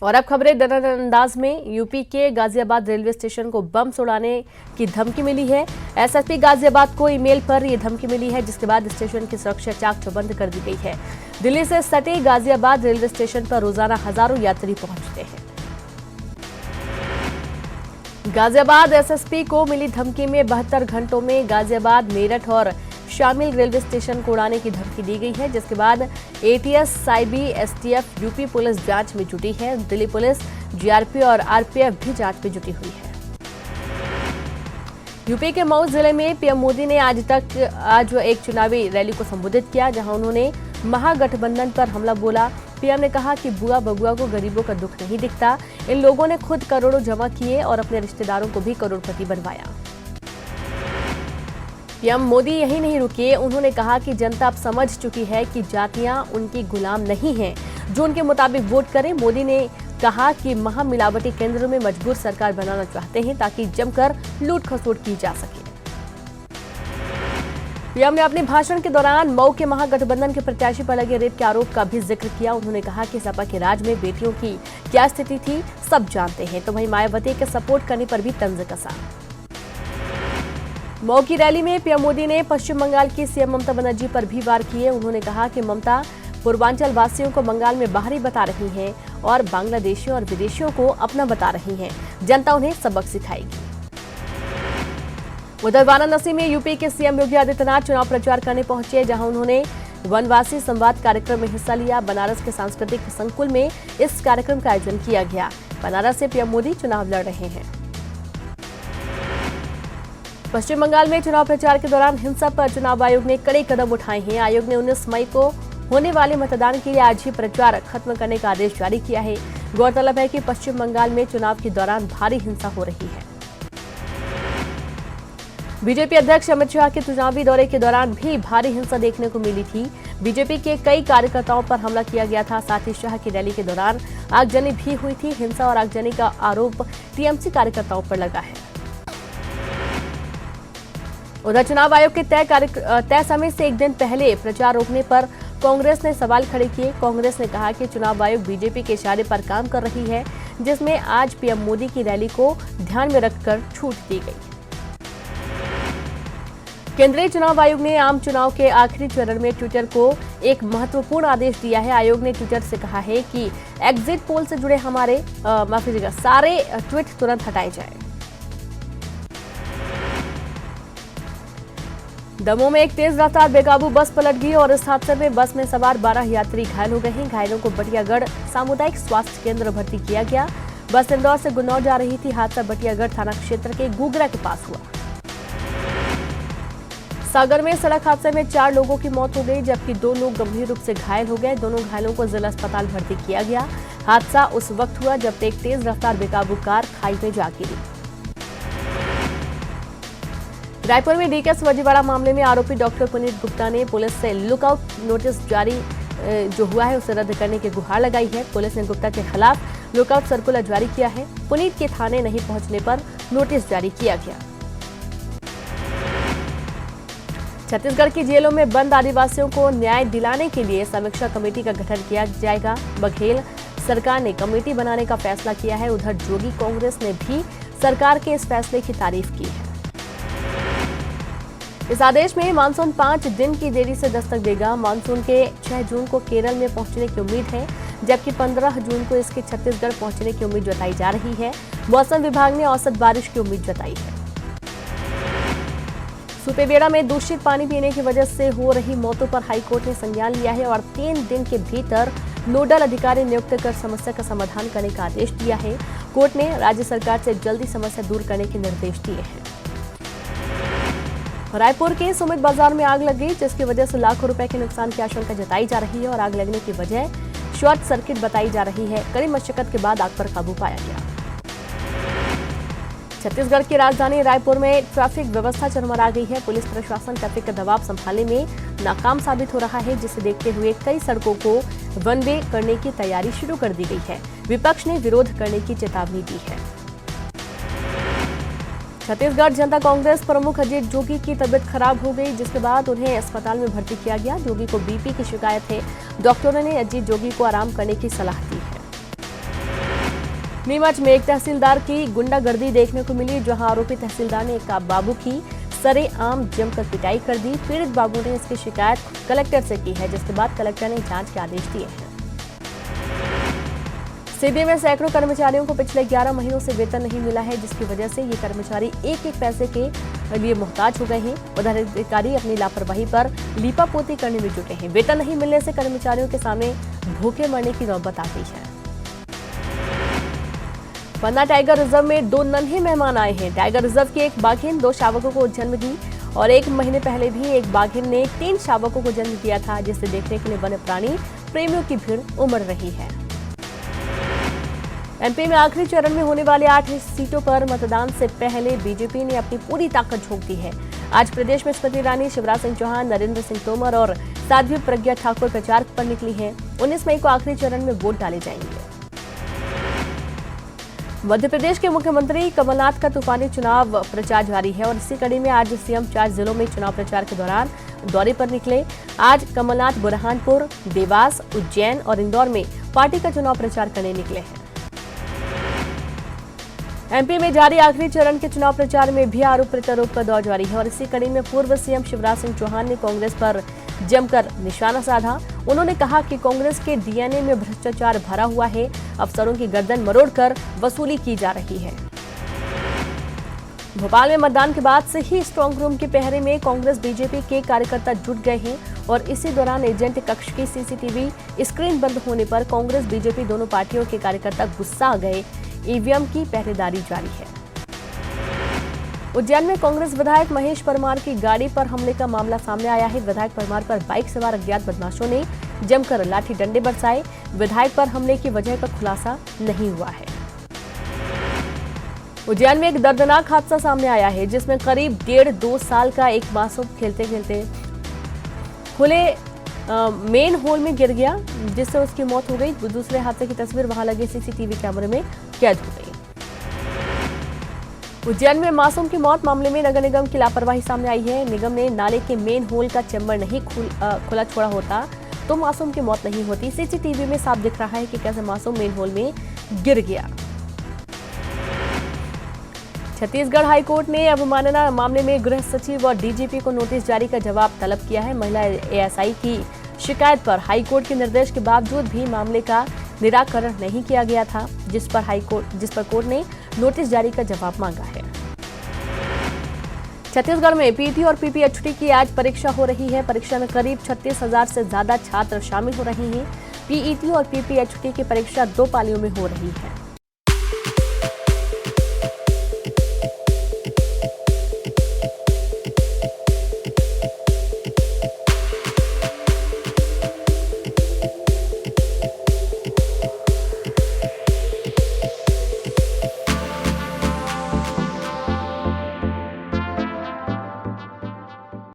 और अब खबरें अंदाज में। यूपी के गाजियाबाद रेलवे स्टेशन को बम उड़ाने की धमकी मिली है। एसएसपी गाजियाबाद को ईमेल पर यह धमकी मिली है, जिसके बाद स्टेशन की सुरक्षा चाक चौबंद कर दी गई है। दिल्ली से सटे गाजियाबाद रेलवे स्टेशन पर रोजाना हजारों यात्री पहुंचते हैं। गाजियाबाद एसएसपी को मिली धमकी में 72 घंटों में गाजियाबाद, मेरठ और शामिल रेलवे स्टेशन को उड़ाने की धमकी दी गई है, जिसके बाद एटीएस, साइबी, एसटीएफ, यूपी पुलिस जांच में जुटी है। दिल्ली पुलिस, जीआरपी और आरपीएफ भी जांच में जुटी हुई है। यूपी के मऊ जिले में पीएम मोदी ने आज एक चुनावी रैली को संबोधित किया, जहां उन्होंने महागठबंधन पर हमला बोला। पीएम ने कहा कि बुआ बबुआ को गरीबों का दुख नहीं दिखता। इन लोगों ने खुद करोड़ों जमा किए और अपने रिश्तेदारों को भी करोड़पति बनवाया। पीएम मोदी यही नहीं रुके, उन्होंने कहा कि जनता अब समझ चुकी है कि जातियां उनकी गुलाम नहीं हैं, जो उनके मुताबिक वोट करें। मोदी ने कहा कि महामिलावटी केंद्रों में मजबूर सरकार बनाना चाहते हैं, ताकि जमकर लूट खसोट की जा सके। पीएम ने अपने भाषण के दौरान मऊ के महागठबंधन के प्रत्याशी पर लगे रेप के आरोप का भी जिक्र किया। उन्होंने कहा कि सपा के राज में बेटियों की क्या स्थिति थी सब जानते हैं, तो वहीं मायावती के सपोर्ट करने पर भी तंज कसा। मऊ की रैली में पीएम मोदी ने पश्चिम बंगाल की सीएम ममता बनर्जी पर भी वार किए। उन्होंने कहा कि ममता पूर्वांचल वासियों को बंगाल में बाहरी बता रही हैं और बांग्लादेशियों और विदेशियों को अपना बता रही हैं। जनता उन्हें सबक सिखाएगी। उधर वाराणसी में यूपी के सीएम योगी आदित्यनाथ चुनाव प्रचार करने पहुंचे, जहां उन्होंने वनवासी संवाद कार्यक्रम में हिस्सा लिया। बनारस के सांस्कृतिक संकुल में इस कार्यक्रम का आयोजन किया गया। बनारस से पीएम मोदी चुनाव लड़ रहे हैं। पश्चिम बंगाल में चुनाव प्रचार के दौरान हिंसा पर चुनाव आयोग ने कड़े कदम उठाए हैं। आयोग ने 19 मई को होने वाले मतदान के लिए आज ही प्रचार खत्म करने का आदेश जारी किया है। गौरतलब है कि पश्चिम बंगाल में चुनाव के दौरान भारी हिंसा हो रही है। बीजेपी अध्यक्ष अमित शाह के चुनावी दौरे के दौरान भी भारी हिंसा देखने को मिली थी। बीजेपी के कई कार्यकर्ताओं पर हमला किया गया था। साथ ही शाह की रैली के दौरान आगजनी भी हुई थी। हिंसा और आगजनी का आरोप टीएमसी कार्यकर्ताओं पर लगा है। उधर चुनाव आयोग के तय समय से एक दिन पहले प्रचार रोकने पर कांग्रेस ने सवाल खड़े किए। कांग्रेस ने कहा कि चुनाव आयोग बीजेपी के इशारे पर काम कर रही है, जिसमें आज पीएम मोदी की रैली को ध्यान में रखकर छूट दी गई। केंद्रीय चुनाव आयोग ने आम चुनाव के आखिरी चरण में ट्विटर को एक महत्वपूर्ण आदेश दिया है। आयोग ने ट्विटर से कहा है कि एग्जिट पोल से जुड़े हमारे सारे ट्वीट तुरंत हटाए जाएं। दमोह में एक तेज रफ्तार बेकाबू बस पलट गई और इस हादसे में बस में सवार 12 यात्री घायल हो गए हैं। घायलों को बटियागढ़ सामुदायिक स्वास्थ्य केंद्र भर्ती किया गया। बस इंदौर से गुन्नौर जा रही थी। हादसा बटियागढ़ थाना क्षेत्र के गुगरा के पास हुआ। सागर में सड़क हादसे में 4 लोगों की मौत हो गई, जबकि 2 लोग गंभीर रूप से घायल हो गए। दोनों घायलों को जिला अस्पताल भर्ती किया गया। हादसा उस वक्त हुआ जब एक तेज रफ्तार बेकाबू कार खाई में जा गिरी। रायपुर में डीके फर्जीवाड़ा मामले में आरोपी डॉक्टर पुनीत गुप्ता ने पुलिस से लुकआउट नोटिस जारी जो हुआ है उसे रद्द करने की गुहार लगाई है। पुलिस ने गुप्ता के खिलाफ लुकआउट सर्कुलर जारी किया है। पुनीत के थाने नहीं पहुंचने पर नोटिस जारी किया गया। छत्तीसगढ़ की जेलों में बंद आदिवासियों को न्याय दिलाने के लिए समीक्षा कमेटी का गठन किया जाएगा। बघेल सरकार ने कमेटी बनाने का फैसला किया है। उधर जोगी कांग्रेस ने भी सरकार के इस फैसले की तारीफ की है। इस आदेश में मानसून 5 दिन की देरी से दस्तक देगा। मानसून के 6 जून को केरल में पहुंचने की उम्मीद है, जबकि 15 जून को इसके छत्तीसगढ़ पहुंचने की उम्मीद जताई जा रही है। मौसम विभाग ने औसत बारिश की उम्मीद जताई है। सुपेबेड़ा में दूषित पानी पीने की वजह से हो रही मौतों पर हाईकोर्ट ने संज्ञान लिया है और 3 दिन के भीतर नोडल अधिकारी नियुक्त कर समस्या का समाधान करने का आदेश दिया है। कोर्ट ने राज्य सरकार से जल्दी समस्या दूर करने के निर्देश दिए हैं। रायपुर के सुमित बाजार में आग लग गई, जिसकी वजह से लाखों रुपए के नुकसान की आशंका जताई जा रही है और आग लगने की वजह शॉर्ट सर्किट बताई जा रही है। कड़ी मशक्कत के बाद आग पर काबू पाया गया। छत्तीसगढ़ की राजधानी रायपुर में ट्रैफिक व्यवस्था चरमरा गई है। पुलिस प्रशासन ट्रैफिक का दबाव संभालने में नाकाम साबित हो रहा है, जिसे देखते हुए कई सड़कों को वन वे करने की तैयारी शुरू कर दी गई है। विपक्ष ने विरोध करने की चेतावनी दी है। छत्तीसगढ़ जनता कांग्रेस प्रमुख अजीत जोगी की तबीयत खराब हो गई, जिसके बाद उन्हें अस्पताल में भर्ती किया गया। जोगी को बीपी की शिकायत है। डॉक्टरों ने अजीत जोगी को आराम करने की सलाह दी है। नीमच में एक तहसीलदार की गुंडागर्दी देखने को मिली, जहां आरोपी तहसीलदार ने एक बाबू की सरेआम जमकर पिटाई कर दी। पीड़ित बाबू ने इसकी शिकायत कलेक्टर से की है, जिसके बाद कलेक्टर ने जांच के आदेश दिए हैं। सीबीआई में सैकड़ों कर्मचारियों को पिछले 11 महीनों से वेतन नहीं मिला है, जिसकी वजह से ये कर्मचारी एक एक पैसे के लिए मोहताज हो गए हैं। उधर अधिकारी अपनी लापरवाही पर लीपापोती करने में जुटे हैं। वेतन नहीं मिलने से कर्मचारियों के सामने भूखे मरने की नौबत आ गई है। पन्ना टाइगर रिजर्व में 2 नन्हे मेहमान आए हैं। टाइगर रिजर्व की एक बाघिन 2 शावकों को जन्म दी और 1 महीने पहले भी एक बाघिन ने 3 शावकों को जन्म दिया था, जिसे देखने के लिए वन्य प्राणी प्रेमियों की भीड़ उमड़ रही है। एमपी में आखिरी चरण में होने वाले 8 सीटों पर मतदान से पहले बीजेपी ने अपनी पूरी ताकत झोंक दी है। आज प्रदेश में स्मृति ईरानी, शिवराज सिंह चौहान, नरेंद्र सिंह तोमर और साध्वी प्रज्ञा ठाकुर प्रचार पर निकली हैं। 19 मई को आखिरी चरण में वोट डाले जाएंगे। मध्य प्रदेश के मुख्यमंत्री कमलनाथ का तूफानी चुनाव प्रचार जारी है और इसी कड़ी में आज सीएम 4 जिलों में चुनाव प्रचार के दौरान दौरे पर निकले। आज कमलनाथ बुरहानपुर, देवास, उज्जैन और इंदौर में पार्टी का चुनाव प्रचार करने निकले हैं। एमपी में जारी आखिरी चरण के चुनाव प्रचार में भी आरोप प्रत्यारोप का दौर जारी है और इसी कड़ी में पूर्व सीएम शिवराज सिंह चौहान ने कांग्रेस पर जमकर निशाना साधा। उन्होंने कहा कि कांग्रेस के डीएनए में भ्रष्टाचार भरा हुआ है, अफसरों की गर्दन मरोड़कर वसूली की जा रही है। भोपाल में मतदान के बाद से ही स्ट्रांग रूम के पहरे में कांग्रेस बीजेपी के कार्यकर्ता जुट गए हैं और इसी दौरान एजेंट कक्ष की सीसीटीवी स्क्रीन बंद होने पर कांग्रेस बीजेपी दोनों पार्टियों के कार्यकर्ता गुस्सा गए। ईवीएम की पहरेदारी जारी है। उज्जैन में कांग्रेस विधायक महेश परमार की गाड़ी पर हमले का मामला सामने आया है। विधायक परमार पर बाइक सवार अज्ञात बदमाशों ने जमकर लाठी डंडे बरसाए। विधायक पर हमले की वजह का खुलासा नहीं हुआ है। उज्जैन में एक दर्दनाक हादसा सामने आया है, जिसमें करीब 1.5-2 साल का एक मासूम खेलते खेलते खुले मेन होल में गिर गया, जिससे उसकी मौत हो गई। दूसरे हादसे की तस्वीर वहां लगे सीसीटीवी कैमरे में कैद हो गई। उज्जैन में मासूम की मौत मामले में नगर निगम की लापरवाही सामने आई है। निगम ने नाले के मेन होल का चैम्बर नहीं खुला छोड़ा होता तो मासूम की मौत नहीं होती। सीसीटीवी में साफ दिख रहा है कि कैसे मासूम मेन होल में गिर गया। छत्तीसगढ़ हाईकोर्ट ने अवमानना मामले में गृह सचिव और डीजीपी को नोटिस जारी का जवाब तलब किया है। महिला एएसआई की शिकायत पर हाईकोर्ट के निर्देश के बावजूद भी मामले का निराकरण नहीं किया गया था, जिस पर कोर्ट ने नोटिस जारी का जवाब मांगा है। छत्तीसगढ़ में पीटी और पीपीएचटी की आज परीक्षा हो रही है। परीक्षा में करीब 36,000 से ज्यादा छात्र शामिल हो रहे हैं। पीईटी और पीपीएचटी की परीक्षा 2 पालियों में हो रही है।